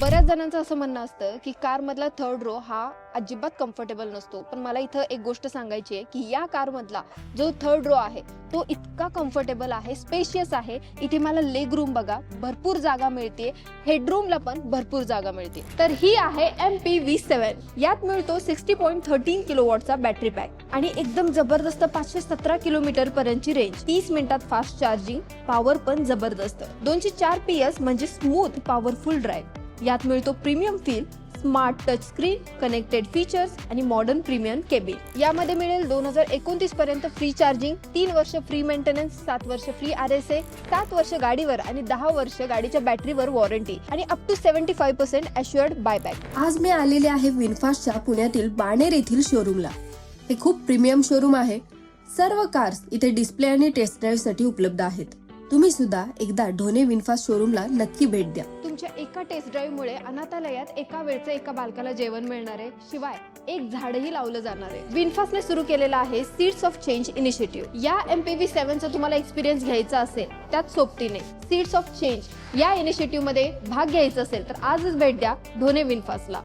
बऱ्याच जणांचं असं म्हणणं असतं की कार मधला थर्ड रो हा अजिबात कम्फर्टेबल नसतो, पण मला इथं एक गोष्ट सांगायची आहे की या कार मधला जो थर्ड रो आहे तो इतका कम्फर्टेबल आहे, स्पेशियस आहे. इथे मला लेग रूम बघा, भरपूर जागा मिळते, हेडरूमला पण भरपूर जागा मिळते. तर ही आहे MPV7. यात मिळतो 60.13 किलोवॉटचा बॅटरी पॅक आणि एकदम जबरदस्त 517 किलोमीटर पर्यंतची रेंज, 30 मिनिटात फास्ट चार्जिंग, पॉवर पण जबरदस्त, 204 PS म्हणजे स्मूथ पॉवरफुल ड्राईव्ह. यात मिळतो premium feel, smart touch screen, connected features आणि मॉडर्न प्रीमियम केबिन. यामध्ये मिळेल 2029 पर्यंत फ्री चार्जिंग, 3 वर्ष फ्री मेंटेनन्स, 7 वर्ष फ्री RSA, 7 वर्ष गाडीवर आणि 10 वर्ष गाडीच्या बॅटरीवर वॉरंटी आणि अप टू 75% अश्युअर्ड बायबॅक. आज मी आलेले आहे विनफास्टच्या पुण्यातील बाणेर येथील शोरूमला. हे खूप प्रीमियम शोरूम आहे. सर्व कार्स इथे डिस्प्ले आणि टेस्ट ड्राईव्ह साठी उपलब्ध आहेत. तुम्ही सुद्धा एकदा ढोणे विनफास्ट शोरूमला नक्की भेट द्या. तुमच्या एका टेस्ट ड्राईव्ह मुळे अनाथालयात एका वेळचं एका बालकाला जेवण मिळणार आहे, शिवाय एक झाडही लावलं जाणार आहे. विनफास्टने सुरू केलेला आहे सीड्स ऑफ चेंज इनिशिएटिव्ह. या MPV7 चा तुम्हाला एक्सपिरियन्स घ्यायचा असेल, त्यात सोबतीने सीड्स ऑफ चेंज या इनिशिएटिव्ह मध्ये भाग घ्यायचा असेल तर आजच भेट द्या ढोणे विनफास्टला.